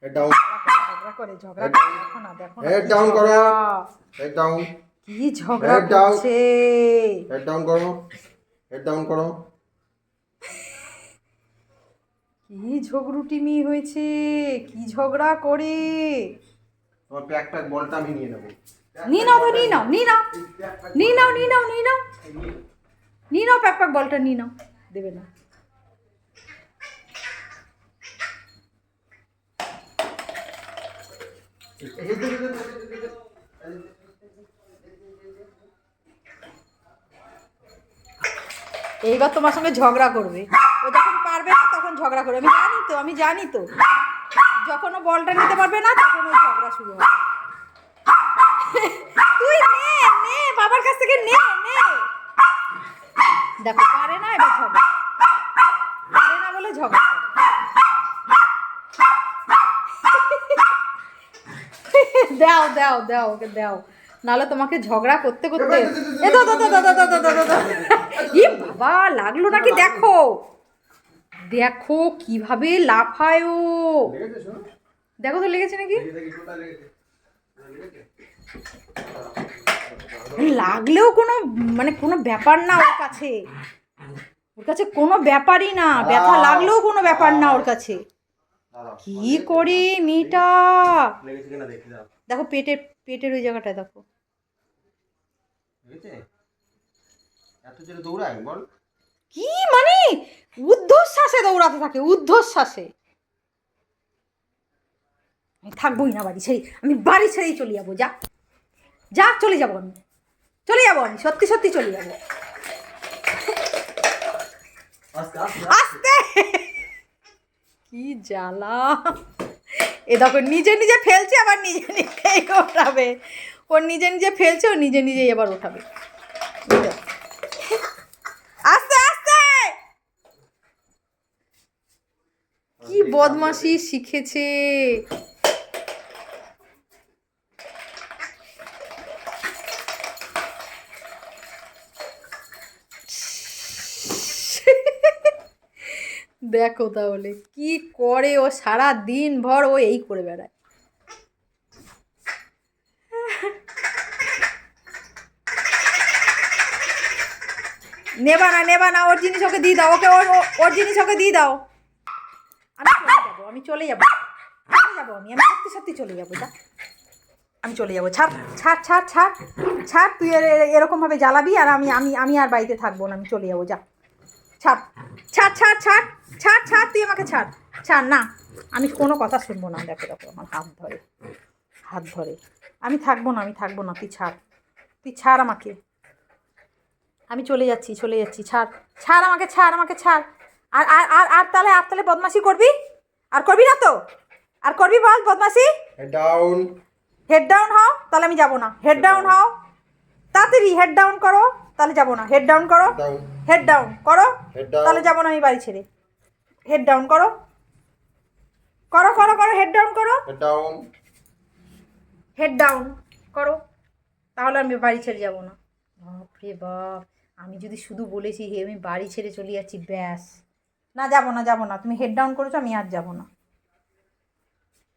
Head down, ঝগড়া করে ঝগড়া করে দেখো না দেখো না হেড ডাউন করো, হেড ডাউন, কি ঝগড়া করছে। হেড ডাউন করো, হেড ডাউন করো। কি ঝগড়ুটিমি হয়েছে, কি ঝগড়া করে। তোমার প্যাক বলটা আমি নিয়ে নেবো। নিয়ে নাও তো, নিয়ে নাও, নিয়ে নাও, নিয়ে নাও, নিয়ে নাও, নিয়ে নাও, নিয়ে নাও, প্যাক বলটা নিয়ে নাও। দেবে না। এইবার তোমার সঙ্গে ঝগড়া করবে। ও যখন পারবে না তখন ঝগড়া করবে। আমি জানি তো যখন ও বলটা নিতে পারবে না তখন ওই ঝগড়া শুরু হবে। তুই নে নে, বাবার কাছ থেকে নে নে। দেখো পারে না, এবার ঝগড়া পারে না বলে ঝগড়া করে। দাও দাও দাও, ওকে দাও, নাহলে তোমাকে ঝগড়া করতে করতে এ দাও দাও দাও দাও দাও দাও দাও দাও। ই বাবা, লাগলো নাকি দেখো, দেখো কিভাবে লাফায় ও। দেখো তো লেগেছে নাকি। লাগলেও কোনো মানে কোনো ব্যাপার না ওর কাছে, ওর কাছে কোনো ব্যাপারই না। ব্যথা লাগলেও কোনো ব্যাপার না ওর কাছে। কি করে মেয়েটা, দেখো পেটের পেটের ওই জায়গাটায় দেখো। কি মানে ঊর্ধ্বশ্বাসে দৌড়াতে থাকে, ঊর্ধ্বশ্বাসে। আমি থাকবোই না বাড়ি ছেড়ে, আমি বাড়ি ছেড়েই চলে যাবো। যা যা, চলে যাবো আমি, চলে যাবো আমি, সত্যি সত্যি চলে যাবো। আস্তে, কি জ্বালা। এ দেখো নিজে নিজে ফেলছে, আবার নিজে নিজেই ওঠাবে। ও নিজে নিজে ফেলছে, ও নিজে নিজেই আবার ওঠাবে। আস্তে আস্তে, কি বদমাশি শিখেছে। দেখো তাহলে কি করে ও, সারা দিন ভর ও এই করে বেড়ায়। নেবা না, নেবা না, ওর জিনিস ওকে দিয়ে দাও, ওকে ওর জিনিস ওকে দিয়ে দাও। আমি চলে যাবো, চলে যাবো আমি, সত্যি সত্যি চলে যাবো। যা, আমি চলে যাবো। ছাড় ছাড় ছাড় ছাড় ছাড়, তুই এরকমভাবে জ্বালাবি আর আমি আমি আমি আর বাড়িতে থাকবো না, আমি চলে যাবো। যা, ছাড় ছাড় ছাড় ছাড় ছাড় ছাড়, তুই আমাকে ছাড়, ছাড় না, আমি কোনো কথা শুনবো না। দেখো দেখো আমার হাত ধরে, হাত ধরে। আমি থাকবো না, আমি থাকবো না, তুই ছাড়, তুই ছাড় আমাকে, আমি চলে যাচ্ছি, চলে যাচ্ছি। ছাড় ছাড় আমাকে, ছাড় আমাকে, ছাড়। আর আর আর আর তাহলে বদমাশি করবি? আর করবি না তো? আর করবি বল বদমাশি? হেড ডাউন, হেড ডাউন হও, তাহলে আমি যাবো না। হেড ডাউন হও তাড়াতাড়ি, হেড ডাউন করো, তাহলে যাবো না। হেড ডাউন করো, হেড ডাউন করো, তাহলে যাবো না আমি বাড়ি ছেড়ে। হেড ডাউন করো, করো করো করো, হেড ডাউন করো, হেড ডাউন, হেড ডাউন করো, তাহলে আমি বাড়ি ছেড়ে যাবো না। বাপরে বাপ, আমি যদি শুধু বলেছি হে আমি বাড়ি ছেড়ে চলে যাচ্ছি, ব্যাস। না যাবো না, যাবো না, তুমি হেড ডাউন করেছো, আমি আর যাবো না।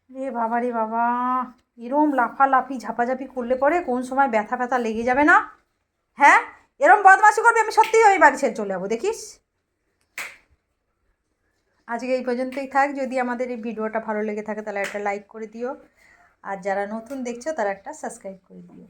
রে বাবা, রে বাবা, এরম লাফালাফি ঝাপাঝাপি করলে পরে কোন সময় ব্যথা ব্যথা লেগে যাবে না? হ্যাঁ, এরম বদমাশি করবে, আমি সত্যিই আমি বাড়ি ছেড়ে চলে যাবো, দেখিস। আজকে এই পর্যন্তই থাক। যদি আমাদের এই ভিডিওটা ভালো লেগে থাকে তাহলে একটা লাইক করে দিও, আর যারা নতুন দেখছো তারা একটা সাবস্ক্রাইব করে দিও।